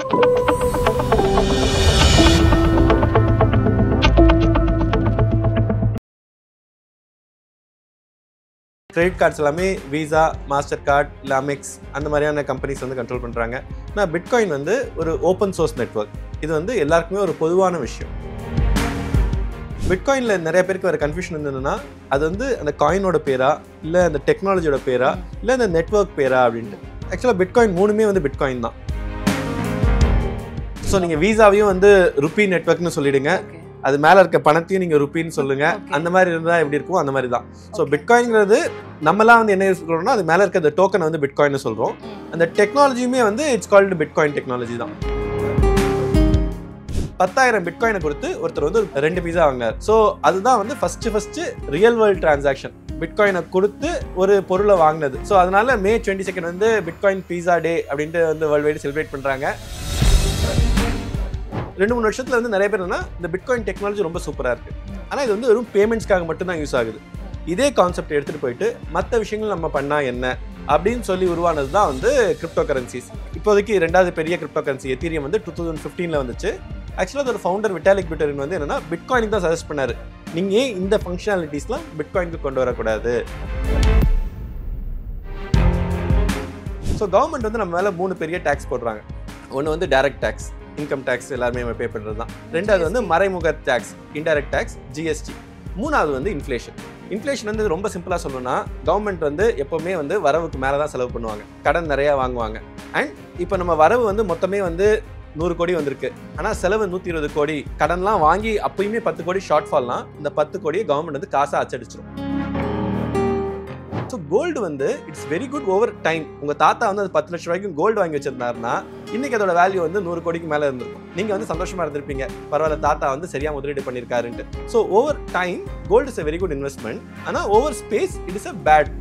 Credit cards எல்லாமே visa, master card, Amex அந்த மாதிரியான கம்பெனிஸ் வந்து கண்ட்ரோல் பண்ணுறாங்க. ஆனால் பிட்காயின் வந்து ஒரு ஓப்பன் சோர்ஸ் நெட்வொர்க். இது வந்து எல்லாருக்குமே ஒரு பொதுவான விஷயம். பிட்காயினில் நிறைய பேருக்கு வர கன்ஃபியூஷன் இருந்ததுன்னா அது வந்து அந்த காயினோட பேரா, இல்லை அந்த டெக்னாலஜியோட பேரா, இல்லை அந்த நெட்வொர்க் பேரா அப்படின்ட்டு. ஆக்சுவலாக பிட்காயின் மூணுமே வந்து பிட்காயின் தான். ஸோ நீங்கள் விசாவையும் வந்து ருப்பி நெட்வொர்க்னு சொல்லிடுங்க, அது மேலே இருக்க பணத்தையும் நீங்கள் ருப்பின்னு சொல்லுங்க. அந்த மாதிரி இருந்தால் எப்படி இருக்கும் அந்த மாதிரி தான். ஸோ பிட்காயின்ங்கிறது நம்மலாம் வந்து என்ன சொல்கிறோம்னா அது மேலே இருக்க அந்த டோக்கனை வந்து பிட்காயின்னு சொல்கிறோம். அந்த டெக்னாலஜியுமே வந்து இட்ஸ் கால்டு பிட்காயின் டெக்னாலஜி தான். 10,000 பிட்காயினை கொடுத்து ஒருத்தர் வந்து 2 விசா வாங்கினார். ஸோ அதுதான் வந்து ஃபர்ஸ்ட் ரியல் வேர்ல்ட் டிரான்சாக்ஷன். பிட்காயினை கொடுத்து ஒரு பொருளை வாங்கினது. ஸோ அதனால May 22 வந்து பிட்காயின் பீஸா டே அப்படின்ட்டு வந்து வேர்ல்டு வைடு செலிப்ரேட் பண்ணுறாங்க. 2-3 வருஷத்துல வந்து நிறைய பேர் என்ன இந்த பிட்காயின் டெக்னாலஜி ரொம்ப சூப்பராக இருக்குது, ஆனால் இது வந்து வெறும் பேமெண்ட்ஸ்க்காக மட்டும்தான் யூஸ் ஆகுது. இதே கான்செப்ட் எடுத்துகிட்டு போயிட்டு மற்ற விஷயங்கள் நம்ம பண்ணால் என்ன அப்படின்னு சொல்லி உருவானது தான் வந்து கிரிப்டோ கரன்சிஸ். இப்போதைக்கு 2வது பெரிய கிரிப்டோ கரன்சி எத்தீரியம் வந்து 2015 வந்துச்சு. ஆக்சுவலாக அதோட ஃபவுண்டர் விட்டாலிக் புட்டரின் வந்து என்னன்னா பிட்காயினுக்கு தான் சஜஸ்ட் பண்ணாரு, நீங்கள் ஏன் இந்த ஃபங்க்ஷனாலிட்டிஸ்லாம் பிட்காயினுக்கு கொண்டு வரக்கூடாது. ஸோ கவர்மெண்ட் வந்து நம்ம மேலே 3 பெரிய டேக்ஸ் போடுறாங்க. ஒன்று வந்து டைரக்ட் டேக்ஸ், இன்கம் டேக்ஸ் எல்லாருமே நம்ம பே பண்ணுறது தான். 2வது வந்து மறைமுக டேக்ஸ், இன்டைரக்ட் டேக்ஸ், ஜிஎஸ்டி. 3வது வந்து இன்ஃப்ளேஷன். இன்ஃப்ளேஷன் வந்து ரொம்ப சிம்பிளாக சொல்லணும்னா கவர்மெண்ட் வந்து எப்போவுமே வந்து வரவுக்கு மேலே தான் செலவு பண்ணுவாங்க, கடன் நிறையா வாங்குவாங்க. அண்ட் இப்போ நம்ம வரவு வந்து மொத்தமே வந்து 100 கோடி வந்திருக்கு, ஆனால் செலவு 120 கோடி. கடன்லாம் வாங்கி அப்பயுமே 10 கோடி ஷார்ட் ஃபால்னா இந்த 10 கோடியை கவர்மெண்ட் வந்து காசாக அச்சடிச்சிடும். ஸோ கோல்டு வந்து it's very good over time. உங்கள் தாத்தா வந்து அது 10 லட்சம் ரூபாய்க்கும் கோல்டு வாங்கி வச்சிருந்தாருன்னா இன்னைக்கு அதோட வேல்யூ வந்து 100 கோடிக்கு மேலே இருந்திருக்கும். நீங்கள் வந்து சந்தோஷமா இருந்திருப்பீங்க, பரவாயில்ல தாத்தா வந்து சரியாக முதலீடு பண்ணியிருக்காருன்ட்டு. So over time gold is a very good investment. ஆனால் over space it is a bad.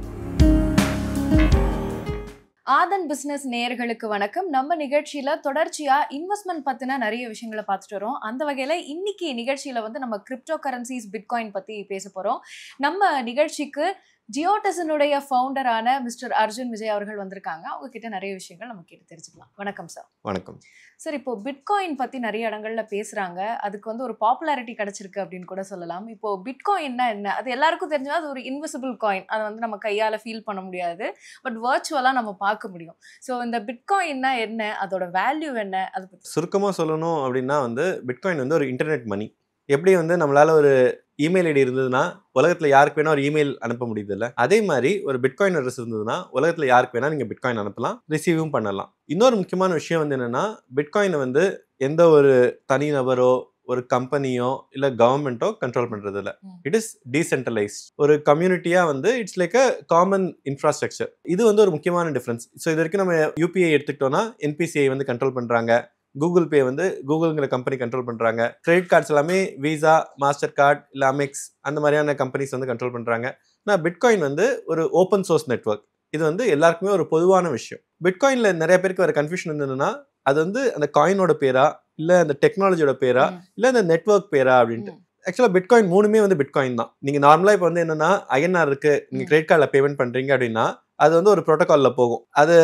Aadhan business நேயர்களுக்கு வணக்கம். நம்ம நிகழ்ச்சியில தொடர்ச்சியா இன்வெஸ்ட்மெண்ட் பத்தின நிறைய விஷயங்களை பார்த்துட்டு வரோம். அந்த வகையில இன்னைக்கு நிகழ்ச்சியில வந்து நம்ம கிரிப்டோ கரன்சிஸ் பிட்காயின் பத்தி பேச போறோம். நம்ம நிகழ்ச்சிக்கு ஜியோடெசனுடைய ஃபவுண்டரான மிஸ்டர் அர்ஜுன் விஜய் அவர்கள் வந்திருக்காங்க. அவங்க கிட்ட நிறைய விஷயங்கள் நம்ம கேட்டு தெரிஞ்சுக்கலாம். வணக்கம் சார். வணக்கம் சார். இப்போ பிட்காயின் பத்தி நிறைய இடங்கள்ல பேசுறாங்க, அதுக்கு வந்து ஒரு பாப்புலாரிட்டி கிடைச்சிருக்கு அப்படின்னு கூட சொல்லலாம். இப்போ பிட்காயின்னா என்ன, அது எல்லாருக்கும் தெரிஞ்சா அது ஒரு இன்விசிபிள் காயின், அதை வந்து நம்ம கையால ஃபீல் பண்ண முடியாது, பட் வர்ச்சுவலா நம்ம பார்க்க முடியும். ஸோ இந்த பிட்காயின்னா என்ன, அதோட வேல்யூ என்ன, அது சுருக்கமாக சொல்லணும் அப்படின்னா வந்து பிட்காயின் வந்து ஒரு இன்டர்நெட் மணி. எப்படி வந்து நம்மளால ஒரு இமெயில் ஐடி இருந்ததுன்னா உலகத்தில் யாருக்கு வேணா ஒரு இமெயில் அனுப்ப முடியுது இல்லை, அதே மாதிரி ஒரு பிட்காயின் அட்ரஸ் இருந்ததுன்னா உலகத்தில் யாருக்கு வேணா நீங்கள் பிட்காயின் அனுப்பலாம், ரிசீவும் பண்ணலாம். இன்னொரு முக்கியமான விஷயம் வந்து என்னன்னா பிட்காயினை வந்து எந்த ஒரு தனிநபரோ ஒரு கம்பெனியோ இல்லை கவர்மெண்ட்டோ கண்ட்ரோல் பண்ணுறது இல்லை. It is decentralised. ஒரு கம்யூனிட்டியாக வந்து it's like a common infrastructure. இது வந்து ஒரு முக்கியமான டிஃப்ரென்ஸ். ஸோ இது வரைக்கும் நம்ம யூபிஐ எடுத்துக்கிட்டோம்னா என்பிசிஐ வந்து கண்ட்ரோல் பண்ணுறாங்க, கூகுள் பே வந்து கூகுள்ங்கிற கம்பெனி கண்ட்ரோல் பண்ணுறாங்க, கிரெடிட் கார்ட்ஸ் எல்லாமே விசா, மாஸ்டர் கார்டு, இல்லை அமெக்ஸ் அந்த மாதிரியான கம்பெனிஸ் வந்து கண்ட்ரோல் பண்ணுறாங்க. ஆனால் பிட்காயின் வந்து ஒரு ஓப்பன் சோர்ஸ் நெட்வொர்க். இது வந்து எல்லாருக்குமே ஒரு பொதுவான விஷயம். பிட்காயினில் நிறைய பேருக்கு வர கன்ஃபியூஷன் இருந்ததுன்னா அது வந்து அந்த காயினோட பேரா, இல்லை அந்த டெக்னாலஜியோட பேரா, இல்லை அந்த நெட்வொர்க் பேரா அப்படின்ட்டு. ஆக்சுவலாக பிட்காயின் மூணுமே வந்து பிட்காயின் தான். நீங்கள் நார்மலாக இப்போ வந்து என்னன்னா ஐஎன்ஆர் இருக்கு, நீங்கள் கிரெடிட் கார்டில் பேமெண்ட் பண்ணுறீங்க அப்படின்னா அது வந்து ஒரு ப்ரோட்டோகால்ல போகும். அது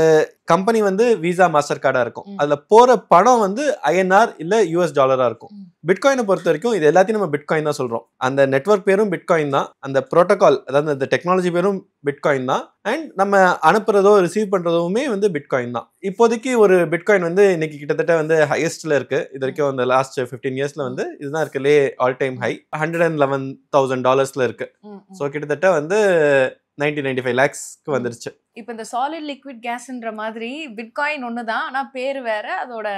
கம்பெனி வந்து விசா, மாஸ்டர் கார்டா இருக்கும். அதுல போற பணம் வந்து ஐஎன்ஆர் இல்ல யூஎஸ் டாலரா இருக்கும். பிட்காயினை பொறுத்த வரைக்கும் இது எல்லாத்தையும் நம்ம பிட்காயின் தான் சொல்றோம். அந்த நெட்வொர்க் பேரும் பிட்காயின் தான், அந்த ப்ரோட்டோகால் அதாவது அந்த டெக்னாலஜி பேரும் பிட்காயின் தான், அண்ட் நம்ம அனுப்புறதோ ரிசீவ் பண்றதுமே வந்து பிட்காயின் தான். இப்போதைக்கு ஒரு பிட்காயின் வந்து இன்னைக்கு கிட்டத்தட்ட வந்து ஹையஸ்ட்ல இருக்கு. இது வரைக்கும் அந்த லாஸ்ட் 15 இயர்ஸ்ல வந்து இதுதான் இருக்குலே ஆல் டைம் ஹை $111,000 இருக்கு. ஸோ கிட்டத்தட்ட வந்து 90-95 lakhsக்கு வந்துருச்சு. இப்போ இந்த சாலிட் லிக்விட் கேஸ்ன்ற மாதிரி பிட்காயின் ஒண்ணுதான், ஆனா பேர் வேற, அதோட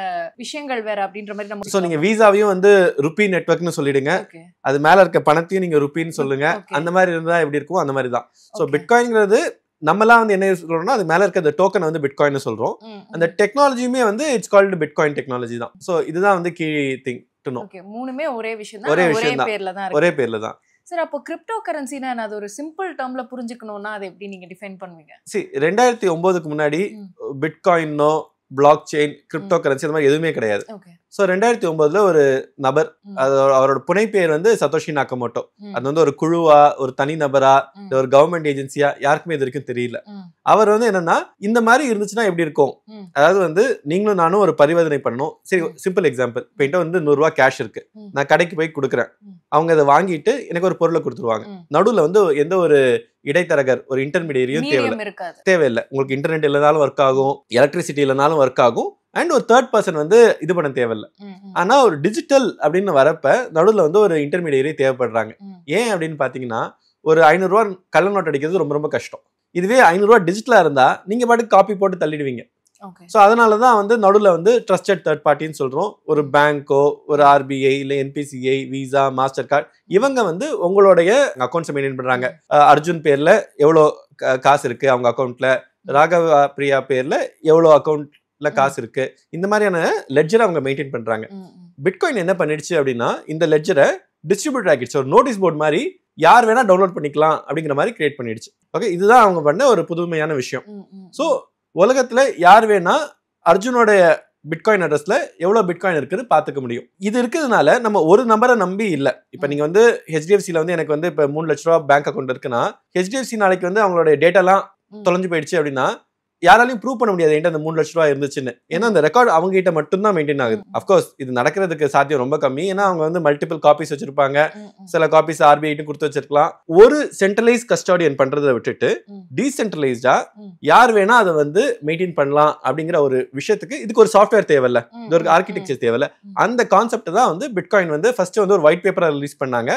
விஷயங்கள் வேற அப்படின்ற மாதிரி நம்ம. சோ நீங்க விசாவையும் வந்து ருப்பி நெட்வொர்க்னு சொல்லிடுங்க, அது மேல இருக்க பணத்தையும் நீங்க ருப்பின்னு சொல்லுங்க. அந்த மாதிரி இருந்தா எப்படி இருக்கும் அந்த மாதிரி தான். சோ பிட்காயின்ங்கிறது நம்மலாம் வந்து என்ன சொல்றோம்னா அது மேல இருக்க அந்த டோக்கனை வந்து பிட்காயின் சொல்றோம். அந்த டெக்னாலஜியுமே வந்து இட்ஸ் கால்டு பிட்காயின் டெக்னாலஜி தான். சோ இதுதான் வந்து key thing to know. Okay, மூணுமே ஒரே விஷயம் தான், ஒரே பேர்ல தான். சார், அப்போ கிரிப்டோ கரன்சினா அது ஒரு சிம்பிள் டேர்ம்ல புரிஞ்சுக்கணும்னா அதை எப்படி நீங்க டிஃபைன் பண்ணுவீங்க? 2009க்கு முன்னாடி பிட்காயினோ பிளாக் செயின், கிரிப்டோ கரன்சி இந்த மாதிரி எதுவுமே கிடையாது. ஸோ 2009 ஒரு நபர், அவரோட புனை பெயர் வந்து சதோஷி நாக்கமோட்டோ. அது வந்து ஒரு குழுவா, ஒரு தனி நபரா, ஒரு கவர்மெண்ட் ஏஜென்சியா, யாருக்குமே இது வரைக்கும் தெரியல. அவர் வந்து என்னன்னா, இந்த மாதிரி இருந்துச்சுன்னா எப்படி இருக்கும், அதாவது வந்து நீங்களும் நானும் ஒரு பரிவர்த்தனை பண்ணணும். சரி, சிம்பிள் எக்ஸாம்பிள், இப்போ என்கிட்ட வந்து 100 ரூபாய் கேஷ் இருக்கு, நான் கடைக்கு போய் கொடுக்குறேன், அவங்க அதை வாங்கிட்டு எனக்கு ஒரு பொருளை கொடுத்துருவாங்க. நடுவில் வந்து எந்த ஒரு இடைத்தரகர், ஒரு இன்டர்மீடியரியும் தேவையில்லை. உங்களுக்கு இன்டர்நெட் இல்லைனாலும் ஒர்க் ஆகும், எலக்ட்ரிசிட்டி இல்லைனாலும் ஒர்க் ஆகும், அண்ட் ஒரு தேர்ட் பர்சன் வந்து இது பண்ண தேவையில்லை. ஆனா ஒரு டிஜிட்டல் அப்படின்னு வரப்ப நடுவில் வந்து ஒரு இன்டர்மீடியரி தேவைப்படுறாங்க. ஏன் அப்படின்னு பாத்தீங்கன்னா, ஒரு 500 ரூபா கள்ள நோட் அடிக்கிறது ரொம்ப ரொம்ப கஷ்டம். இதுவே 500 ரூபா டிஜிட்டலா இருந்தா நீங்க பாட்டுக்கு காப்பி போட்டு தள்ளிடுவீங்க. ஸோ அதனாலதான் வந்து நடுவில் வந்து ட்ரஸ்டட் தேர்ட் பார்ட்டின்னு சொல்றோம். ஒரு பேங்கோ, ஒரு RBI, இல்லை NPCI, விசா, மாஸ்டர் கார்டு, இவங்க வந்து உங்களுடைய அக்கௌண்ட்ஸை மெயின்டைன் பண்றாங்க. அர்ஜுன் பேர்ல எவ்வளோ காசு இருக்கு அவங்க அக்கௌண்ட்ல, ராகவ பிரியா பேர்ல எவ்வளோ அக்கௌண்ட்ல காசு இருக்கு, இந்த மாதிரியான லெட்ஜரை அவங்க மெயின்டைன் பண்றாங்க. பிட்காயின் என்ன பண்ணிடுச்சு அப்படின்னா, இந்த லெட்ஜரை டிஸ்ட்ரிபியூட் ஆகிடுச்சு. ஒரு நோட்டீஸ் போர்டு மாதிரி யார் வேணா டவுன்லோட் பண்ணிக்கலாம் அப்படிங்கிற மாதிரி கிரியேட் பண்ணிடுச்சு. ஓகே, இதுதான் அவங்க பண்ண ஒரு புதுமையான விஷயம். ஸோ உலகத்துல யார் வேணா அர்ஜுனோட பிட்காயின் அட்ரஸ்ல எவ்வளவு பிட்காயின் இருக்குன்னு பாத்துக்க முடியும். இது இருக்கிறதுனால நம்ம ஒரு நம்பரை நம்பி இல்ல. இப்ப நீங்க வந்து HDFCல வந்து எனக்கு வந்து இப்ப 3 லட்ச ரூபா பேங்க் அக்கௌண்ட் இருக்குன்னா, HDFC நாளைக்கு வந்து அவங்களோட டேட்டா எல்லாம் தொலைஞ்சு போயிடுச்சு அப்படின்னா யாராலையும் ப்ரூவ் பண்ண முடியாது என்கிட்ட அந்த 3 லட்ச ரூபா இருந்துச்சுன்னு. ஏன்னா அந்த ரெக்கார்ட் அவங்க கிட்ட மட்டும் தான் மெயின்டைன் ஆகுது. அப்கோர்ஸ் இது நடக்கிறதுக்கு சாத்தியம் ரொம்ப கம்மி. ஏன்னா அவங்க வந்து மல்டிபிள் காப்பீஸ் வச்சிருப்பாங்க, சில காப்பீஸ் RBI கொடுத்து வச்சிருக்கலாம். ஒரு சென்ட்ரலைஸ் கஸ்டோடியன் பண்றதை விட்டுட்டு டீசென்ட்ரலைஸ்டா யார் வேணா அதை வந்து மெயின்டைன் பண்ணலாம் அப்படிங்கிற ஒரு விஷயத்துக்கு இதுக்கு ஒரு சாஃப்ட்வேர் தேவையில்ல, இது ஒரு ஆர்கிடெக்சர் தேவையில்ல. அந்த கான்செப்ட் தான் வந்து பிட்காயின் வந்து ஃபர்ஸ்ட் வந்து ஒரு ஒயிட் பேப்பரை ரிலீஸ் பண்ணாங்க.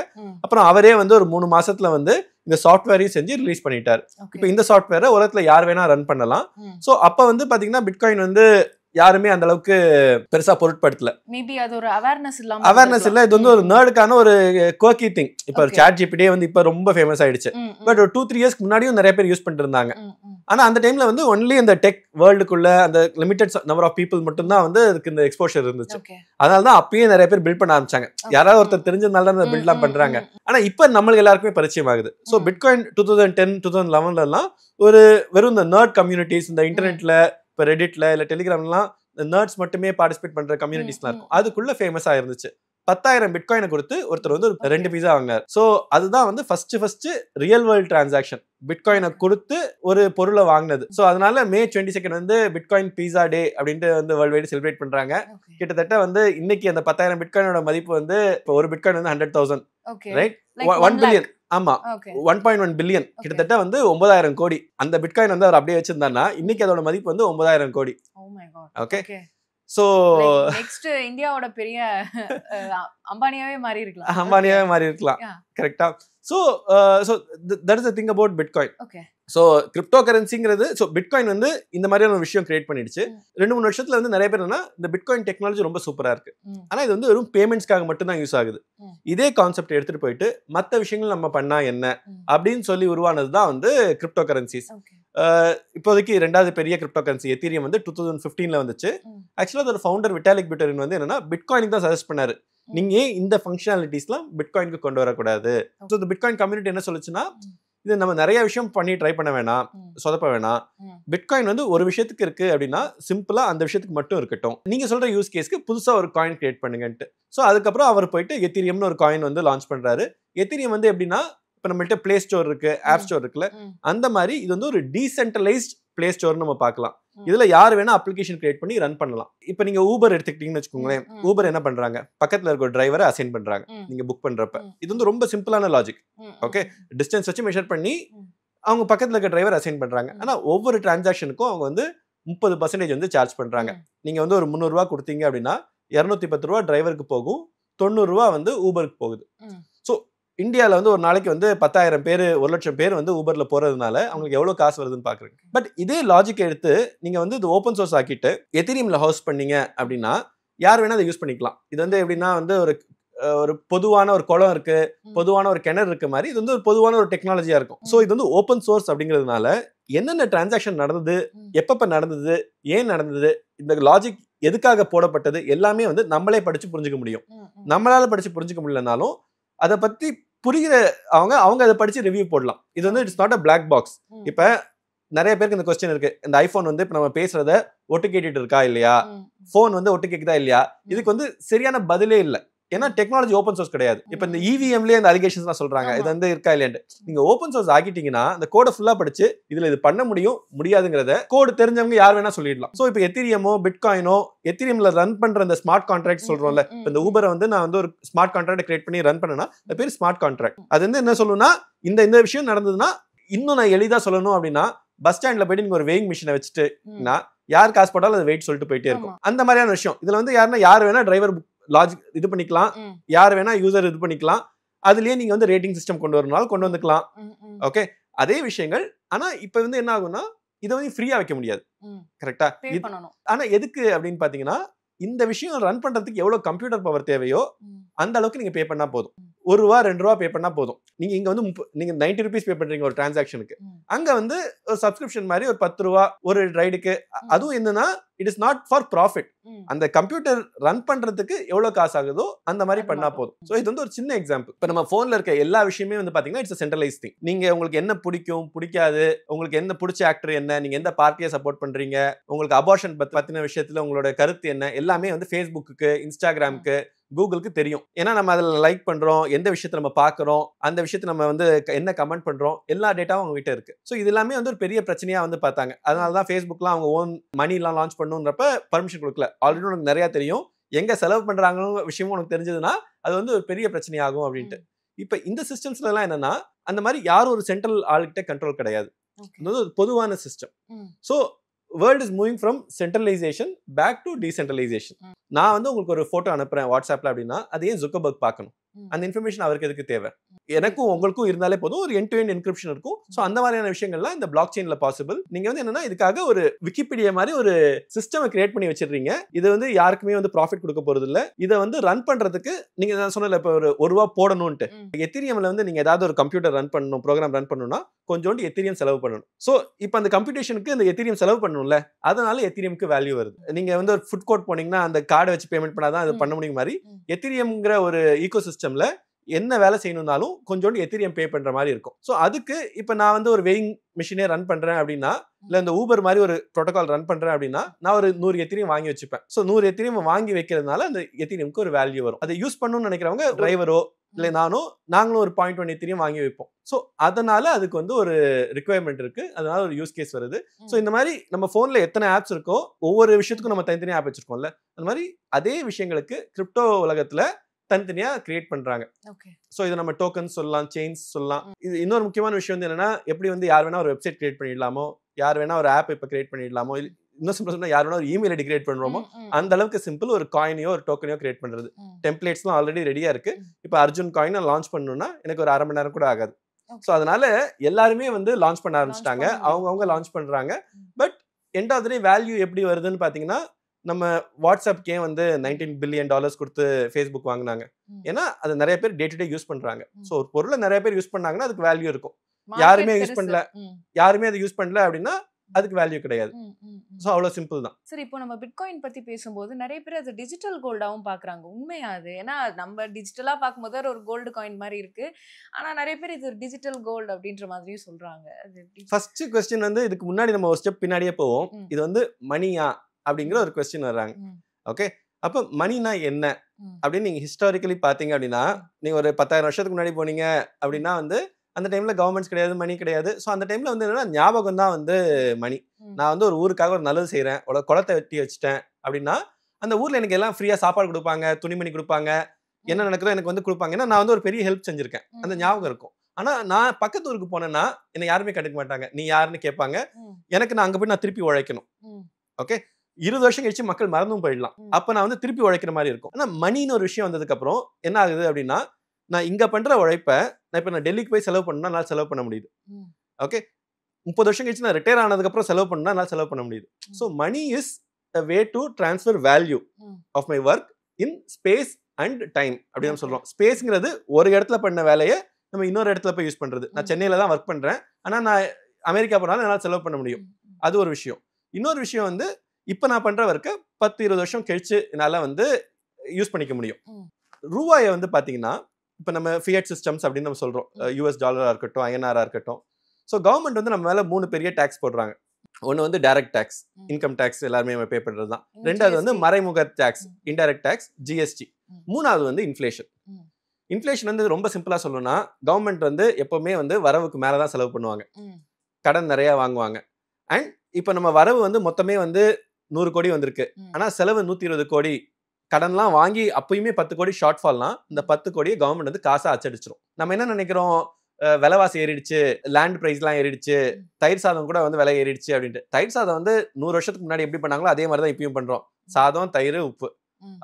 அப்புறம் அவரே வந்து ஒரு 3 மாசத்துல வந்து இந்த சாஃப்ட்வேரையும் செஞ்சு ரிலீஸ் பண்ணிட்டாரு. இப்போ இந்த சாஃப்ட்வேரை உலகத்துல யார் வேணா ரன் பண்ணலாம். சோ அப்ப வந்து பாத்தீங்கன்னா பிட்காயின் வந்து யாருமே அந்த அளவுக்கு பெருசா பொருட்படுத்தல. மேபி அது ஒரு அவேர்னஸ் இல்ல. இது வந்து ஒரு நர்டுக்கான ஒரு கோக்கி திங். இப்ப சாட் ஜிபிடி வந்து இப்ப ரொம்ப ஃபேமஸ் ஆயிடுச்சு. பட் ஒரு 2-3 இயர்ஸ்க்கு முன்னாடியும் நிறைய பேர் யூஸ் பண்ணிட்டு இருந்தாங்க. ஆனா அந்த டைம்ல வந்து ஒன்லி அந்த டெக் வேர்ல்டுக்குள்ள அந்த லிமிடெட் நம்பர் ஆஃப் பீப்புள் மட்டும் தான் வந்து அதுக்கு இந்த எக்ஸ்போஷர் இருந்துச்சு. அதனாலதான் அப்பயே நிறைய பேர் பில்ட் பண்ண ஆரம்பிச்சாங்க. யாராவது ஒருத்தர் தெரிஞ்சதுனால தான் பில்ட் எல்லாம் பண்றாங்க. ஆனா இப்ப நம்மளுக்கு எல்லாருக்குமே பரிச்சயம் ஆகுது. சோ பிட்காயின் 2010, 2011 எல்லாம் ஒரு வெறும் இந்த நர்ட் கம்யூனிட்டிஸ், இந்த இன்டர்நெட்ல இப்ப ரெடிட்ல இல்ல டெலிகிராம்லாம் நர்ட்ஸ் மட்டுமே பார்ட்டிசிபேட் பண்ற கம்யூனிட்டிஸ்லாம் இருக்கும், அதுக்குள்ள ஃபேமஸா இருந்துச்சு. 10,000 பிட்காயினை கொடுத்து ஒருத்தர் வந்து 2 பீஸா வாங்கினார். சோ அதுதான் வந்து ஃபர்ஸ்ட் ரியல் வேர்ல்ட் டிரான்சாக்ஷன், பிட்காயினை கொடுத்து ஒரு பொருளை வாங்கினது. சோ அதனால May 22 வந்து பிட்காயின் பீஸா டே அப்படின்ட்டு வந்து வேர்ல்ட் வைட் செலிப்ரேட் பண்றாங்க. கிட்டத்தட்ட வந்து இன்னைக்கு அந்த 10,000 பிட்காயினோட மதிப்பு வந்து இப்போ ஒரு பிட்காயின் வந்து 100,000, ரைட்? 1 பில்லியன். ஆமா, 1.1 பில்லியன், கிட்டத்தட்ட வந்து 9,000 கோடி. அந்த பிட்காயின் வந்து அவர் அப்படியே வச்சிருந்தாருன்னா இன்னைக்கு அதோட மதிப்பு வந்து 9,000 கோடி. ஓகே, சோ நெக்ஸ்ட் இந்தியாவோட பெரிய அம்பானியாவே மாறி இருக்கலாம். கரெக்ட்டா? So that is the thing about bitcoin. So crypto கரன்சிங்கிறது, சோ பிட்காயின் வந்து இந்த மாதிரியான ஒரு விஷயம் கிரியேட் பண்ணிடுச்சு. 2-3 வருஷத்துல வந்து நிறைய பேர் என்ன, இந்த பிட்காயின் டெக்னாலஜி ரொம்ப சூப்பரா இருக்கு, ஆனா இது வந்து வெறும் பேமெண்ட்ஸ்க்காக மட்டும் தான் யூஸ் ஆகுது. இதே கான்செப்ட் எடுத்துட்டு போயிட்டு மத்த விஷயங்கள் நம்ம பண்ணா என்ன அப்படின்னு சொல்லி உருவானதுதான் வந்து கிரிப்டோ கரன்சிஸ். இப்போதைக்கு 2வது பெரிய கிரிப்டோ கரன்சி எத்தீரியம் வந்து 2015ல வந்துச்சு. ஆக்சுவலா அதோட ஃபவுண்டர் விட்டாலிக் புட்டரின் வந்து என்னன்னா பிட்காயினுக்கு தான் சஜஸ்ட் பண்ணாரு, நீங்க இந்த ஃபங்க்ஷனாலிட்டிஸ்லாம் பிட்காயினுக்கு கொண்டு வரக்கூடாது. ஸோ இந்த பிட்காயின் கம்யூனிட்டி என்ன சொல்லுச்சுன்னா, இது நம்ம நிறைய விஷயம் பண்ணி ட்ரை பண்ண வேணாம், சொதப்ப வேணாம். பிட்காயின் வந்து ஒரு விஷயத்துக்கு இருக்கு அப்படின்னா சிம்பிளா அந்த விஷயத்துக்கு மட்டும் இருக்கட்டும், நீங்க சொல்ற யூஸ் கேஸ்க்கு புதுசா ஒரு காயின் கிரியேட் பண்ணுங்கன்ட்டு. ஸோ அதுக்கப்புறம் அவர் போயிட்டு எத்தீரியம்னு ஒரு காயின் வந்து லான்ச் பண்றாரு. எத்தீரியம் வந்து எப்படின்னா, இப்ப நம்மள்ட்ட பிளே ஸ்டோர் இருக்கு, ஆப் ஸ்டோர் இருக்குல்ல, அந்த மாதிரி இது வந்து ஒரு டீசென்ட்ரலைஸ்ட் பிளே ஸ்டோர் நம்ம பார்க்கலாம். இதுல யார் வேணா அப்ளிகேஷன் கிரியேட் பண்ணி ரன் பண்ணலாம். இப்ப நீங்க ஊபர் எடுத்துக்கிட்டீங்கன்னு வச்சுக்கோங்களேன், ஊபர் என்ன பண்றாங்க, பக்கத்துல இருக்க ஒரு டிரைவரை அசைன் பண்றாங்க நீங்க புக் பண்றப்ப. இது வந்து ரொம்ப சிம்பிளான லாஜிக். ஓகே, டிஸ்டன்ஸ் வச்சு மெஷர் பண்ணி அவங்க பக்கத்துல இருக்க டிரைவர் அசைன் பண்றாங்க. ஆனா ஒவ்வொரு டிரான்சாக்ஷனுக்கும் அவங்க வந்து 30% வந்து சார்ஜ் பண்றாங்க. நீங்க வந்து ஒரு 300 ரூபாய் கொடுத்தீங்க அப்படின்னா 210 ரூபாய் டிரைவருக்கு போகும், 90 ரூபாய் வந்து ஊபருக்கு போகுது. ஸோ இந்தியாவில் வந்து ஒரு நாளைக்கு வந்து 10,000 பேர் 1,00,000 பேர் வந்து ஊபர்ல போறதுனால அவங்களுக்கு எவ்வளவு காசு வருதுன்னு பாக்குறீங்க. பட் இதே லாஜிக் எடுத்து நீங்க வந்து இது ஓப்பன் சோர்ஸ் ஆக்கிட்டு எத்தீரியம்ல ஹோஸ்ட் பண்ணீங்க அப்படின்னா யார் வேணா அதை யூஸ் பண்ணிக்கலாம். இது வந்து எப்படின்னா வந்து ஒரு பொதுவான ஒரு குளம் இருக்கு, பொதுவான ஒரு கிணறு இருக்க மாதிரி இது வந்து ஒரு பொதுவான ஒரு டெக்னாலஜியா இருக்கும். ஸோ இது வந்து ஓப்பன் சோர்ஸ் அப்படிங்கிறதுனால என்னென்ன டிரான்சாக்ஷன் நடந்தது, எப்பப்ப நடந்தது, ஏன் நடந்தது, இந்த லாஜிக் எதுக்காக போடப்பட்டது எல்லாமே வந்து நம்மளே படிச்சு புரிஞ்சுக்க முடியும். நம்மளால படிச்சு புரிஞ்சுக்க முடியலனாலும் அதை பத்தி புரிகிற அவங்க அதை படிச்சு ரிவ்யூ போடலாம். இது வந்து it's not a black box. இப்ப நிறைய பேருக்கு இந்த கொஸ்டின் இருக்கு, இந்த ஐபோன் வந்து இப்ப நம்ம பேசுறத ஒட்டு கேட்டுட்டு இருக்கா இல்லையா, போன் வந்து ஒட்டு கேக்குதா இல்லையா, இதுக்கு வந்து சரியான பதிலே இல்ல. ஏன்னா டெக்னாலஜி ஓப்பன் சோர்ஸ் கிடையாது. இப்ப இந்த இவிஎம்லயே இந்த அலிகேஷன்ஸ் சொல்றாங்க, இது வந்து இருக்கா இல்லையான்னு. நீங்க ஓப்பன் சோர்ஸ் ஆக்கிட்டீங்கன்னா அந்த கோட ஃபுல்லா படிச்சு இதுல இது பண்ண முடியும் முடியாதுங்கிறத கோடு தெரிஞ்சவங்க யார் வேணா சொல்லிடலாம். சோ இப்ப எத்தீரியமோ பிட்காயினோ எத்தீரியம்ல ரன் பண்ற அந்த ஸ்மார்ட் கான்ட்ராக்ட் சொல்றோம்ல, இந்த ஊபரை வந்து நான் வந்து ஒரு ஸ்மார்ட் கான்ட்ராக்ட் கிரியேட் பண்ணி ரன் பண்ணனா அது பேர் ஸ்மார்ட் கான்ட்ராக்ட். அது வந்து என்ன சொல்லுன்னா, இந்த விஷயம் நடந்ததுன்னா இன்னும் நான் எளிதா சொல்லணும் அப்படின்னா, பஸ் ஸ்டாண்ட்ல போயிட்டு நீங்க ஒரு வெயிங் மிஷினை வச்சுட்டுனா யார் காசு போட்டாலும் அது வெயிட் சொல்லிட்டு போயிட்டே இருக்கும். அந்த மாதிரியான விஷயம் இதுல வந்து யார் வேணா டிரைவர் லாஜிக் இது பண்ணிக்கலாம், யார் வேணா யூசர் இது பண்ணிக்கலாம். அதுலயே நீங்க வந்து ரேட்டிங் சிஸ்டம் கொண்டு வரனால கொண்டு வந்துக்கலாம். ஓகே, அதே விஷயங்கள். ஆனா இப்ப வந்து என்ன ஆகும்னா, இதை வந்து ஃப்ரீயா வைக்க முடியாது. கரெக்டா? ஆனா எதுக்கு அப்படின்னு பாத்தீங்கன்னா, இந்த விஷயம் ரன் பண்றதுக்கு எவ்வளவு கம்ப்யூட்டர் பவர் தேவையோ அந்த அளவுக்கு நீங்க பே பண்ணா போதும். ₹1 ₹2 பே பண்ணா போதும். நீங்க இங்க வந்து நீங்க 90 rupees பே பண்றீங்க ஒரு டிரான்சாக்ஷனுக்கு. அங்க வந்து ஒரு சப்ஸ்கிரிப்ஷன் மாதிரி ஒரு ₹10 ஒரு ரைடுக்கு. அதுவும் என்னன்னா, it is not for profit. அந்த கம்ப்யூட்டர் ரன் பண்றதுக்கு எவ்வளவு காசு ஆகுதோ அந்த மாதிரி பண்ணா போதும். சோ இது வந்து ஒரு சின்ன எக்ஸாம்பிள். இப்ப நம்ம போன்ல இருக்க எல்லா விஷயமே வந்து பாத்தீங்கன்னா இட்ஸ் சென்ட்ரலைஸ் திங். நீங்க உங்களுக்கு என்ன பிடிக்கும் பிடிக்காது, உங்களுக்கு என்ன பிடிச்ச ஆக்டர் என்ன, நீங்க எந்த பார்ட்டியை சப்போர்ட் பண்றீங்க, உங்களுக்கு அபார்ஷன் பத்தின விஷயத்துல உங்களோட கருத்து என்ன, எல்லாமே வந்து ஃபேஸ்புக்கு, இன்ஸ்டாகிராமுக்கு, கூகுளுக்கு தெரியும். ஏன்னா நம்ம அதில் லைக் பண்றோம், எந்த விஷயத்தை நம்ம பார்க்குறோம், அந்த விஷயத்தை நம்ம வந்து என்ன கமெண்ட் பண்றோம், எல்லா டேட்டாவும் அவங்க கிட்ட இருக்கு. ஸோ இது எல்லாமே வந்து ஒரு பெரிய பிரச்சனையா வந்து பார்த்தாங்க. அதனால தான் ஃபேஸ்புக்லாம் அவங்க ஓன் மணிலாம் லான்ச் பண்ணுன்றப்ப பர்மிஷன் கொடுக்கல. ஆல்ரெடி உனக்கு நிறைய தெரியும், எங்க செலவு பண்றாங்கன்னு விஷயமும் உனக்கு தெரிஞ்சதுன்னா அது வந்து ஒரு பெரிய பிரச்சனையாகும் அப்படின்ட்டு. இப்ப இந்த சிஸ்டம்ஸ்ல எல்லாம் என்னன்னா, அந்த மாதிரி யாரும் ஒரு சென்ட்ரல் ஆளுகிட்ட கண்ட்ரோல் கிடையாது. ஒரு பொதுவான system. So world is moving from centralization back to decentralization. நான் வந்து உங்களுக்கு ஒரு போட்டோ அனுப்புறேன் வாட்ஸ்அப்ல அப்படின்னா அது ஏன் ஜுக்கர்பர்க் பார்க்கணும்? அந்த இன்ஃபர்மேஷன் அவருக்கு எதுக்கு தேவை? எனக்கும் உங்களுக்கும் இருந்தாலே போதும், ஒரு எண்ட் டு எண்ட் என்கிரிப்ஷன் இருக்கும். ஸோ அந்த மாதிரியான விஷயங்கள்லாம் இந்த பிளாக் செயின்ல பாசிபிள். நீங்க வந்து என்னன்னா, இதுக்காக ஒரு விக்கிபீடியா மாதிரி ஒரு சிஸ்டம் கிரியேட் பண்ணி வச்சிருக்கீங்க. இது வந்து யாருக்குமே வந்து ப்ராஃபிட் கொடுக்க போறது இல்ல. இதை வந்து ரன் பண்றதுக்கு நீங்க நான் சொன்னல, இப்ப ஒரு ₹1 போடணும்ட்டு எத்தீரியம்ல வந்து நீங்க ஏதாவது ஒரு கம்ப்யூட்டர் ரன் பண்ணணும், ப்ரோக்ராம் ரன் பண்ணணும்னா கொஞ்சோண்டு எத்தீரியம் செலவு பண்ணணும். ஸோ இப்போ அந்த கம்ப்யூட்டேஷனுக்கு இந்த எத்தீரியம் செலவு பண்ணணும்ல, அதனால எத்தீரியம்க்கு வேல்யூ வருது. நீங்க வந்து ஒரு ஃபுட் கோர்ட் போனீங்கன்னா அந்த கார்டை வச்சு பேமெண்ட் பண்ணாதான் அது பண்ண முடியும் மாதிரி எத்தீரியம்ங்கிற ஒரு ஈகோ சிஸ்டம்ல என்ன வேலை செய்யணும்னாலும் கொஞ்சோண்டு எத்தீரியம் பே பண்ற மாதிரி இருக்கும். ஸோ அதுக்கு இப்ப நான் வந்து ஒரு வெயிங் மிஷினே ரன் பண்றேன் அப்படின்னா, இல்ல இந்த ஊபர் மாதிரி ஒரு ப்ரோட்டோகால் ரன் பண்றேன் அப்படின்னா, நான் ஒரு 100 எத்தீரியம் வாங்கி வச்சுப்பேன். ஸோ 100 எத்தீரியம் வாங்கி வைக்கிறதுனால அந்த எத்தீரியம்க்கு ஒரு வேல்யூ வரும். அதை யூஸ் பண்ணணும்னு நினைக்கிறவங்க டிரைவரோ இல்லை நாங்களும் ஒரு 0.1 எத்தீரியம் வாங்கி வைப்போம். ஸோ அதனால அதுக்கு வந்து ஒரு ரிக்வயர்மெண்ட் இருக்கு, அதனால ஒரு யூஸ் கேஸ் வருது. ஸோ இந்த மாதிரி நம்ம போன்ல எத்தனை ஆப்ஸ் இருக்கோ ஒவ்வொரு விஷயத்துக்கும் நம்ம தனித்தனியா ஆப் வச்சிருக்கோம்ல, அந்த மாதிரி அதே விஷயங்களுக்கு கிரிப்டோ உலகத்துல தனித்தனியா கிரியேட் பண்றாங்க. சோ இது நம்ம டோக்கன் சொல்லலாம், செயின்ஸ் சொல்லலாம். இது இன்னொரு முக்கியமான விஷயம் வந்து என்னன்னா, எப்படி வந்து யார் வேணா ஒரு வெப்சைட் கிரியேட் பண்ணிடலாமோ, யார் வேணா ஒரு ஆப் இப்ப கிரியேட் பண்ணிடலாமோ, இன்னும் சிம்பிள் சொன்னா யார் வேணா ஒரு இமெயில் ஐடி கிரியேட் பண்றோமோ அந்த அளவுக்கு சிம்பிள் ஒரு காயினையோ ஒரு டோக்கனையோ கிரியேட் பண்றது. டெம்ப்ளேட்ஸ்லாம் ஆல்ரெடி ரெடியா இருக்கு. இப்ப அர்ஜுன் காயினை லான்ச் பண்ணணும்னா எனக்கு ஒரு 1/2 மணி நேரம் கூட ஆகாது. ஸோ அதனால எல்லாருமே வந்து லான்ச் பண்ண ஆரம்பிச்சிட்டாங்க, அவங்க லான்ச் பண்றாங்க. But end of the day value எப்படி வருதுன்னு பாத்தீங்கன்னா, நம்ம வாட்ஸ்அப்கே வந்து $19 பில்லியன் கொடுத்து ஃபேஸ்புக் வாங்கினாங்க. ஏன்னா அது நிறைய பேர் டே டு டே யூஸ் பண்றாங்க. ஸோ ஒரு பொருளை நிறைய பேர் யூஸ் பண்ணாங்கன்னா அதுக்கு வேல்யூ இருக்கும். யாருமே அதை யூஸ் பண்ணல அப்படின்னா அதுக்கு வேல்யூ கிடையாது. சோ அவ்வளவு சிம்பிள் தான். சரி, இப்போ நம்ம பிட்காயின் பத்தி பேசும்போது நிறைய பேர் அது டிஜிட்டல் கோல்டாவும் பாக்குறாங்க. உண்மையா அது? ஏன்னா நம்ம டிஜிட்டலா பார்க்கும்போது ஒரு கோல்டு காயின் மாதிரி இருக்கு, ஆனா நிறைய பேர் இது டிஜிட்டல் கோல்டு அப்படின்ற மாதிரியும் சொல்றாங்க. ஃபர்ஸ்ட் क्वेश्चन வந்து இதுக்கு முன்னாடி நம்ம ஒரு ஸ்டெப் பின்னாடியே போவோம். இது வந்து மணியா அப்படிங்கிற ஒரு क्वेश्चन வர்றாங்க. ஓகே, அப்ப மணினா என்ன அப்படின்னு நீங்க ஹிஸ்டாரிக்கலி பாத்தீங்க அப்படின்னா, நீங்க ஒரு 10,000 வருஷத்துக்கு முன்னாடி போனீங்க அப்படின்னா வந்து அந்த டைம்ல கவர்மெண்ட்ஸ் கிடையாது, மணி கிடையாது. ஸோ அந்த டைம்ல வந்து என்னன்னா ஞாபகம் தான் வந்து மணி. நான் வந்து ஒரு ஊருக்காக ஒரு நல்லது செய்யறேன், குளத்தை வெட்டி வச்சுட்டேன் அப்படின்னா அந்த ஊர்ல எனக்கு எல்லாம் ஃப்ரீயா சாப்பாடு கொடுப்பாங்க, துணிமணி கொடுப்பாங்க, என்ன நடக்குதோ எனக்கு வந்து கொடுப்பாங்க. ஏன்னா நான் வந்து ஒரு பெரிய ஹெல்ப் செஞ்சிருக்கேன், அந்த ஞாபகம் இருக்கும். ஆனா நான் பக்கத்து ஊருக்கு போனேன்னா என்ன யாருமே கண்டுக்க மாட்டாங்க, நீ யாருன்னு கேட்பாங்க. எனக்கு நான் அங்க போய் நான் திருப்பி உழைக்கணும். ஓகே, 20 வருஷம் கழிச்சு மக்கள் மறந்தும் போயிடலாம். அப்ப நான் வந்து திருப்பி உழைக்கிற மாதிரி இருக்கும். ஆனா மணின்னு ஒரு விஷயம் வந்ததுக்கு அப்புறம் என்ன ஆகுது அப்படின்னா, நான் இங்க பண்ற உழைப்ப நான் இப்ப நான் டெல்லிக்கு போய் செலவு பண்ணா நான் செலவு பண்ண முடியுது. ஓகே, 30 வருஷம் கழிச்சு நான் ரிட்டையர் ஆனதுக்கு அப்புறம் செலவு பண்ணா நான் செலவு பண்ண முடியுது. So money is a way to transfer value of my work in space and time அப்படின்னு சொல்றோம். ஸ்பேஸ்ங்கிறது ஒரு இடத்துல பண்ண வேலையை நம்ம இன்னொரு இடத்துல போய் யூஸ் பண்றது. நான் சென்னையில தான் ஒர்க் பண்றேன், ஆனா நான் அமெரிக்கா போனாலும் என்னால் செலவு பண்ண முடியும். அது ஒரு விஷயம். இன்னொரு விஷயம் வந்து இப்ப நான் பண்ற ஒர்க்கை 10-20 வருஷம் கழிச்சு என்னால வந்து யூஸ் பண்ணிக்க முடியும். ரூபாயை வந்து பாத்தீங்கன்னா இப்ப நம்ம ஃபியட் சிஸ்டம்ஸ் அப்படின்னு நம்ம சொல்றோம். US டாலரா இருக்கட்டும், INR இருக்கட்டும், ஸோ கவர்மெண்ட் வந்து நம்ம மேல 3 பெரிய டேக்ஸ் போடுறாங்க. ஒன்று வந்து டைரக்ட் டேக்ஸ், இன்கம் டேக்ஸ் எல்லாருமே பே பண்ணுறது தான். ரெண்டாவது வந்து மறைமுக டேக்ஸ், இன்டைரக்ட் டேக்ஸ், ஜிஎஸ்டி. மூணாவது வந்து இன்ஃப்ளேஷன். இன்ஃப்ளேஷன் வந்து ரொம்ப சிம்பிளா சொல்லணும்னா கவர்மெண்ட் வந்து எப்பவுமே வந்து வரவுக்கு மேல தான் செலவு பண்ணுவாங்க, கடன் நிறைய வாங்குவாங்க. அண்ட் இப்போ நம்ம வரவு வந்து மொத்தமே வந்து 100 கோடி வந்திருக்கு, ஆனா செலவு 120 கோடி. கடன்லாம் வாங்கி அப்பயுமே 10 கோடி ஷார்ட் ஃபால்னா இந்த 10 கோடியை கவர்மெண்ட் வந்து காசா அச்சடிச்சிரும். நம்ம என்ன நினைக்கிறோம், விலைவாசி ஏறிடுச்சு, லேண்ட் பிரைஸ்லாம் ஏறிடுச்சு, தயிர் சாதம் கூட வந்து விலை ஏறிடுச்சு அப்படின்ட்டு. தயிர் சாதம் வந்து 100 வருஷத்துக்கு முன்னாடி எப்படி பண்ணாங்களோ அதே மாதிரி தான் இப்பயும் பண்றோம். சாதம், தயிர், உப்பு.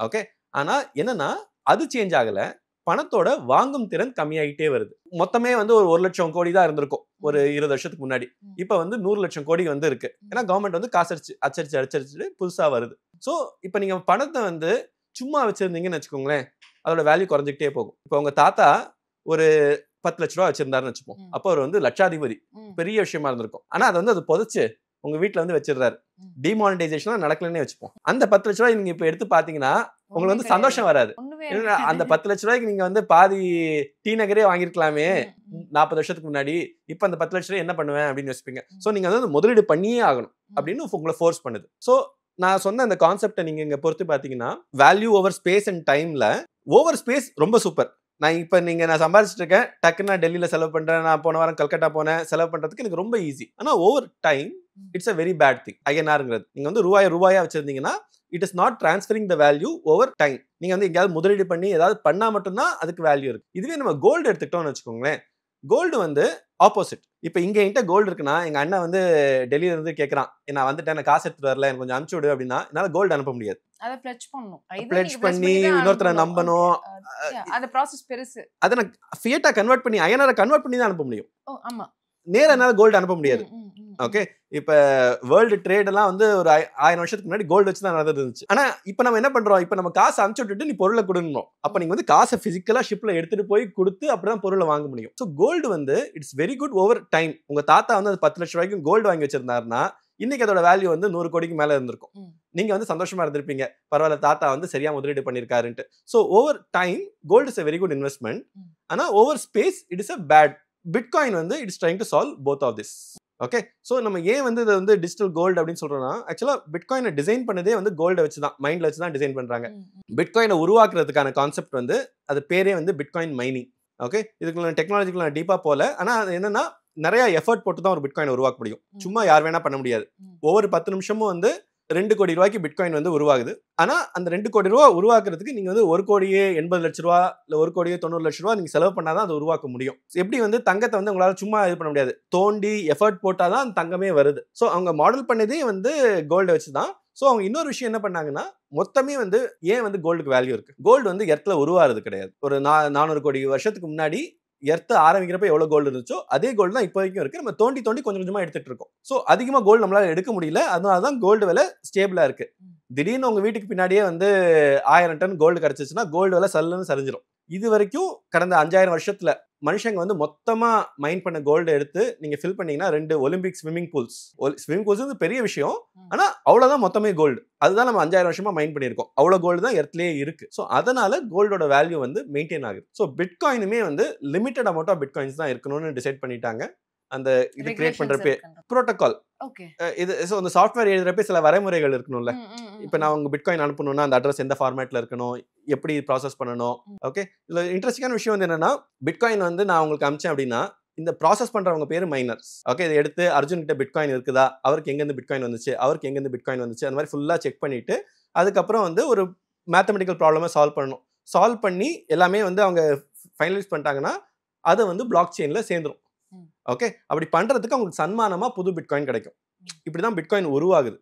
ஓகே, ஆனா என்னன்னா அது சேஞ்ச் ஆகல, பணத்தோட வாங்கும் திறன் கம்மியாகிட்டே வருது. மொத்தமே வந்து ஒரு 1 லட்சம் கோடி தான் இருந்திருக்கும் ஒரு 20 வருஷத்துக்கு முன்னாடி. இப்ப வந்து 100 லட்சம் கோடி வந்து இருக்கு. ஏன்னா கவர்மெண்ட் வந்து காசு அச்சடிச்சு புதுசா வருது. ஸோ இப்ப நீங்க பணத்தை வந்து சும்மா வச்சிருந்தீங்கன்னு வச்சுக்கோங்களேன், அதோட வேல்யூ குறைஞ்சிக்கிட்டே போகும். இப்போ உங்க தாத்தா ஒரு 10 லட்ச ரூபா வச்சிருந்தாருன்னு வச்சுப்போம், அப்போ அவர் வந்து லட்சாதிபதி, பெரிய விஷயமா இருந்திருக்கும். ஆனா அது வந்து அது புதைச்சு உங்க வீட்டுல வந்து வச்சிருந்தாரு, டிமானிட்டைசேஷன் நடக்கலன்னே வச்சுப்போம். அந்த 10 லட்ச ரூபாய் நீங்க இப்ப எடுத்து பாத்தீங்கன்னா உங்களுக்கு வந்து சந்தோஷம் வராது. அந்த 10 லட்ச ரூபாய்க்கு நீங்க வந்து பாதி டி நகரே வாங்கிருக்கலாமே 40 வருஷத்துக்கு முன்னாடி, இப்ப அந்த 10 லட்ச ரூபாய் என்ன பண்ணுவேன் அப்படின்னு யோசிப்பீங்க. சோ நீங்க வந்து முதலீடு பண்ணியே ஆகணும் அப்படின்னு உங்களை ஃபோர்ஸ் பண்ணுது. சோ நான் சொன்ன அந்த கான்செப்டை நீங்க இங்க பொறுத்து பாத்தீங்கன்னா, வேல்யூ ஓவர் ஸ்பேஸ் அண்ட் டைம்ல ஓவர் ஸ்பேஸ் ரொம்ப சூப்பர். நான் சம்பாதிச்சிட்டு இருக்கேன், டக்குன்னு நான் டெல்லியில செலவு பண்றேன், நான் போன வாரம் கல்கட்டா போனேன், செலவு பண்றதுக்கு எனக்கு ரொம்ப ஈஸி. ஆனா over time it's a very bad thing. ஐஎன்ஆர்ங்கிறது நீங்க வந்து ரூபாயா வச்சிருந்தீங்கன்னா it is not transferring the value over time. நீங்க வந்து எங்கேயாவது முதலீடு பண்ணி ஏதாவது பண்ணா மட்டும்தான் அதுக்கு வேல்யூ இருக்கு. இதுவே நம்ம கோல்டு எடுத்துக்கிட்டோம்னு வச்சுக்கோங்களேன், கோல்டு வந்து ஆப்போசிட். இப்ப இங்க என்கிட்ட கோல்டு இருக்குன்னா எங்க அண்ணன் வந்து டெல்லியில இருந்து கேட்கறான், நான் வந்துட்டேன், நான் காசு எடுத்துட்டு வரல, எனக்கு கொஞ்சம் அனுப்பிச்சு விடு அப்படின்னா என்னால கோல்டு அனுப்ப முடியாது. அதை பிளட்ஜ் பண்ணணும், பிளட்ஜ் பண்ணி இன்னொருத்தரை நம்பணும், அந்த ப்ராசஸ் பெருசு. அதை நான் ஃபியட்டா கன்வெர்ட் பண்ணி ஐஎன்ஆரை கன்வெர்ட் பண்ணி தான் அனுப்ப முடியும். ஆமா, நேரா என்னால கோல்டு அனுப்ப முடியாது. ஓகே, இப்ப வேர்ல்டு ட்ரேட் எல்லாம் வந்து ஒரு 1000 வருஷத்துக்கு முன்னாடி கோல்டு வச்சு தான் நடந்துருந்துச்சு. ஆனா இப்ப நம்ம என்ன பண்றோம், இப்ப நம்ம காசு அனுப்பிச்சு விட்டுட்டு நீ பொருளை கொடுக்கணும். அப்ப நீங்க வந்து காசை பிசிக்கலா ஷிப்ல எடுத்துட்டு போய் கொடுத்து அப்படிதான் பொருளை வாங்க முடியும். ஸோ கோல்டு வந்து it's very good over time. உங்க தாத்தா வந்து 10 லட்சம் ரூபாய்க்கு கோல்டு வாங்கி வச்சிருந்தாருன்னா இன்னைக்கு அதோட வேல்யூ வந்து 100 கோடிக்கு மேல இருந்திருக்கும். நீங்க வந்து சந்தோஷமா இருந்திருப்பீங்க, பரவாயில்ல தாத்தா வந்து சரியா முதலீடு பண்ணிருக்காருன்ட்டு. So over time gold is a very good investment. ஆனா over space it is a bad. Bitcoin வந்து it's trying to solve both of this. Okay, so நம்ம ஏன் வந்து இதை வந்து டிஜிட்டல் கோல்டு அப்படின்னு சொல்றோம்னா, ஆக்சுவலா பிட்காயினை டிசைன் பண்ணதே வந்து கோல்டை வச்சு தான், மைண்ட்ல வச்சு தான் டிசைன் பண்றாங்க. பிட்காயினை உருவாக்குறதுக்கான கான்செப்ட் வந்து அது பேரே வந்து பிட்காயின் மைனிங். ஓகே, இதுக்குள்ள டெக்னாலஜிக்குள்ள நான் டீப்பா போல, ஆனா அது என்னன்னா நிறைய எஃபர்ட் போட்டு தான் ஒரு பிட்காயின் உருவாக்க முடியும். சும்மா யார் வேணா பண்ண முடியாது. ஒவ்வொரு 10 நிமிஷமும் வந்து 2 கோடி ரூபாய்க்கு பிட்காயின் வந்து உருவாகுது. ஆனா அந்த 2 கோடி ரூபா உருவாக்குறதுக்கு நீங்க வந்து 1 கோடியே 80 லட்ச ரூபா இல்ல 1 கோடியே 90 லட்ச ரூபா நீங்க செலவு பண்ணாதான் அதை உருவாக்க முடியும். எப்படி வந்து தங்கத்தை வந்து உங்களால சும்மா இது பண்ண முடியாது, தோண்டி எஃபர்ட் போட்டாதான் அந்த தங்கமே வருது. ஸோ அவங்க மாடல் பண்ணதே வந்து கோல்டை வச்சுதான். ஸோ அவங்க இன்னொரு விஷயம் என்ன பண்ணாங்கன்னா, மொத்தமே வந்து ஏன் வந்து கோல்டுக்கு வேல்யூ இருக்கு, கோல்டு வந்து எர்த்ல உருவாறது கிடையாது. ஒரு 400 கோடி வருஷத்துக்கு முன்னாடி எர்த்து ஆரம்பிக்கிறப்ப எவ்வளவு கோல்டு இருந்துச்சோ அதே கோல்டு தான் இப்போ வரைக்கும் இருக்கு. நம்ம தோண்டி தோண்டி கொஞ்சம் கொஞ்சமா எடுத்துட்டு இருக்கோம். ஸோ அதிகமா கோல்டு நம்மளால எடுக்க முடியல, அதனாலதான் கோல்டு விலை ஸ்டேபிளா இருக்கு. திடீர்னு உங்க வீட்டுக்கு பின்னாடியே வந்து 1000 டன் கோல்டு கிடைச்சிச்சுன்னா கோல்டு விலை சல்லுன்னு சரிஞ்சிடும். இது வரைக்கும் கடந்த 5000 வருஷத்துல மனுஷங்க வந்து மொத்தமா மைண்ட் பண்ண கோல்டு எடுத்து நீங்க ஃபில் பண்ணீங்கன்னா 2 ஒலிம்பிக் ஸ்விம்மிங் பூல்ஸ் வந்து பெரிய விஷயம். ஆனா அவ்வளவுதான் மொத்தமே கோல்டு. அதுதான் நம்ம 5000 வருஷமா மைண்ட் பண்ணியிருக்கோம். அவ்வளவு கோல்டு தான் எர்த்லயே இருக்கு. ஸோ அதனால கோல்டோட வேல்யூ வந்து மெயின்டைன் ஆகுது. ஸோ பிட்காயினுமே வந்து லிமிட்டட் அமௌண்ட் ஆஃப் பிட்காயின்ஸ் தான் இருக்கணும்னு டிசைட் பண்ணிட்டாங்க. அந்த இது கிரியேட் பண்றப்பே புரோட்டோகால், இது இந்த சாஃப்ட்வேர் எழுதுறப்ப சில வரைமுறைகள் இருக்கணும்ல. இப்ப நான் உங்க பிட்காயின் அனுப்பணும்னா அந்த அட்ரஸ் எந்த ஃபார்மேட்ல இருக்கணும், எப்படி ப்ராசஸ் பண்ணணும். ஓகே, இதுல இன்ட்ரெஸ்டிங்கான விஷயம் வந்து என்னன்னா, பிட்காயின் வந்து நான் உங்களுக்கு அனுப்பிச்சேன் அப்படின்னா இந்த ப்ராசஸ் பண்றவங்க பேரு மைனர்ஸ். ஓகே, இதை எடுத்து அர்ஜுன் கிட்ட பிட்காயின் இருக்குதா, அவருக்கு எங்க இருந்து பிட்காயின் வந்துச்சு, அவருக்கு எங்க இருந்து பிட்காயின் வந்துச்சு, அந்த மாதிரி ஃபுல்லா செக் பண்ணிட்டு அதுக்கப்புறம் வந்து ஒரு மேத்தமெட்டிக்கல் ப்ராப்ளமை சால்வ் பண்ணி எல்லாமே வந்து அவங்க ஃபைனலைஸ் பண்ணிட்டாங்கன்னா அதை வந்து பிளாக் செயின்ல சேர்ந்துரும். ஓகே, அப்படி பண்றதுக்கு அவங்களுக்கு சன்மானமா புது பிட்காயின் கிடைக்கும். இப்படிதான் பிட்காயின் உருவாகுது.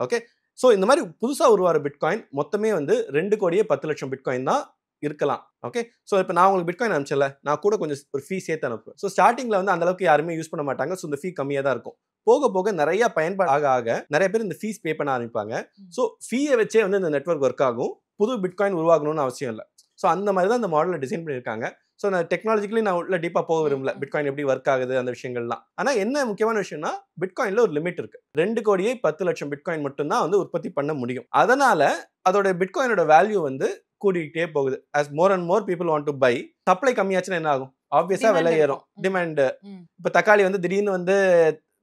ஓகே, ஸோ இந்த மாதிரி புதுசா உருவாகிற பிட்காயின் மொத்தமே வந்து 2 கோடியே 10 லட்சம் பிட்காயின் தான் இருக்கலாம். ஓகே, ஸோ இப்போ நான் உங்களுக்கு பிட்காயின் அனுப்பிச்சல, நான் கூட கொஞ்சம் ஒரு ஃபீ சேர்த்து அனுப்புவேன். ஸோ ஸ்டார்டிங்ல வந்து அந்த அளவுக்கு யாருமே யூஸ் பண்ண மாட்டாங்க. ஸோ இந்த ஃபீ கம்மியாக தான் இருக்கும். போக போக நிறைய பயன்பாடு ஆக நிறைய பேர் இந்த ஃபீஸ் பே பண்ண ஆரம்பிப்பாங்க. ஸோ ஃபீயை வச்சே வந்து இந்த நெட்வொர்க் ஒர்க் ஆகும். புது பிட்காயின் உருவாகணும்னு அவசியம் இல்லை. ஸோ அந்த மாதிரி தான் இந்த மாடலை டிசைன் பண்ணியிருக்காங்க. ஸோ நான் டெக்னாலஜிக்கலி நான் உள்ள டீப்பா போக விரும்பல, பிட்காயின் எப்படி ஒர்க் ஆகுது அந்த விஷயங்கள்லாம். ஆனா என்ன முக்கியமான விஷயம்னா, பிட்காயின்ல ஒரு லிமிட் இருக்கு. 2 கோடியே 10 லட்சம் பிட்காயின் மட்டும் தான் வந்து உற்பத்தி பண்ண முடியும். அதனால அதோட பிட்காயினோட வேல்யூ வந்து கூடிக்கிட்டே போகுது. as more and more people want to buy, supply கம்மியாச்சுன்னா என்ன ஆகும், ஆப்வியஸா Demand விலை ஏறும். இருக்கும். டிமாண்ட். ம். இப்ப தக்காளி வந்து திடீர்னு வந்து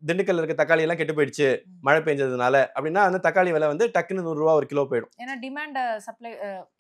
திண்டுக்கல்ல இருக்க தக்காளி எல்லாம் கெட்டு போயிடுச்சு மழை பெஞ்சதுனால அப்படின்னா அந்த தக்காளி விலை வந்து டக்குன்னு 100 ரூபா ஒரு கிலோ போயிடும். ஏன்னா டிமாண்ட சப்ளை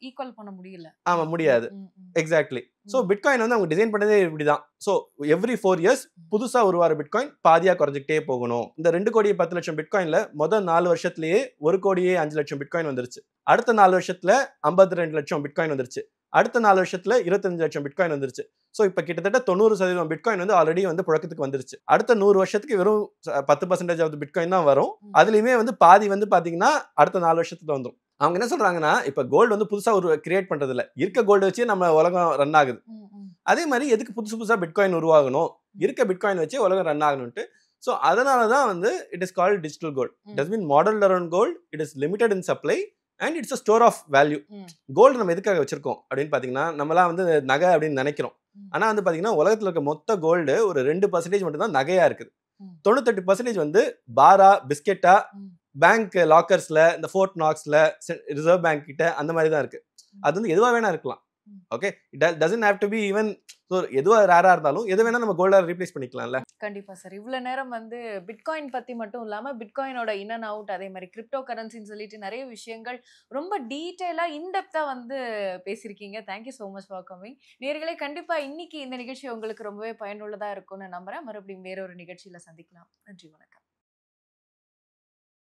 ஈக்குவல் பண்ண முடியல. ஆமா முடியாது. ம், ம், ம். எக்ஸாக்ட்லி. ஸோ ம். பிட்காயின் வந்து அவங்க டிசைன் பண்ணதே இப்படிதான். ஸோ எவ்ரி 4 இயர்ஸ் புதுசா உருவார பிட்காயின் பாதியா குறைஞ்சிக்கிட்டே போகணும். இந்த 2 கோடி 10 லட்சம் பிட்காயின்ல முதல் 4 வருஷத்துலயே 1 கோடியே 5 லட்சம் பிட்காயின் வந்துருச்சு. அடுத்த 4 வருஷத்துல 52 லட்சம் பிட்காயின் வந்துருச்சு. அடுத்த 4 வருஷத்துல 25 லட்சம் பிட்காயின் வந்துருச்சு. ஸோ இப்போ கிட்டத்தட்ட 90% பிட்காயின் வந்து ஆல்ரெடி வந்து புழக்கத்துக்கு வந்துருச்சு. அடுத்த 100 வருஷத்துக்கு வெறும் 10% ஆஃப் பிட்காயின் தான் வரும். அதுலயுமே வந்து பாதி வந்து பாத்தீங்கன்னா அடுத்த 4 வருஷத்துல வந்துடும். அவங்க என்ன சொல்றாங்கன்னா இப்ப கோல்டு வந்து புதுசா ஒரு கிரியேட் பண்றது இல்ல, இருக்க கோல்டு வச்சு நம்ம உலகம் ரன் ஆகுது. அதே மாதிரி எதுக்கு புதுசா பிட்காயின் உருவாகணும், இருக்க பிட்காயின் வச்சு உலகம் ரன் ஆகணும்ட்டு. ஸோ அதனால தான் வந்து it is called digital gold. It has been modelled around gold. It is limited in supply and it's a store of value. Gold நம்ம எதுக்காக வச்சிருக்கோம் அப்படின்னு பாத்தீங்கன்னா நம்மளாம் வந்து நகை அப்படின்னு நினைக்கிறோம். ஆனா வந்து பாத்தீங்கன்னா உலகத்துல இருக்க மொத்த கோல்டு ஒரு 2% மட்டும் தான் நகையா இருக்குது. 98% வந்து பாரா பிஸ்கெட்டா பேங்க் லாக்கர்ஸ்ல, இந்த ஃபோர்ட் நாக்ஸ்ல, ரிசர்வ் பேங்க் கிட்ட அந்த மாதிரி தான் இருக்கு. அது வந்து எதுவா வேணா இருக்கலாம். Okay, it doesn't have to be even. So எதுவா ரேரா இருந்தாலும் எது வேணா நம்ம கோல்டா ரீப்ளேஸ் பண்ணிக்கலாம்ல. கண்டிப்பா சார். இவ்வளவு நேரம் வந்து பிட்காயின் பத்தி மட்டும் இல்லாம பிட்காயினோட இன் அண்ட் அவுட், அதே மாதிரி கிரிப்டோ கரன்சின்னு சொல்லிட்டு நிறைய விஷயங்கள் ரொம்ப டீட்டெயிலா இன்டெப்தா வந்து பேசியிருக்கீங்க. Thank you so much for coming. நேயர்களே, கண்டிப்பா இன்னைக்கு இந்த நிகழ்ச்சி உங்களுக்கு ரொம்பவே பயனுள்ளதா இருக்கும்னு நம்புறேன். மறுபடியும் வேற ஒரு நிகழ்ச்சியில சந்திக்கலாம். நன்றி, வணக்கம்.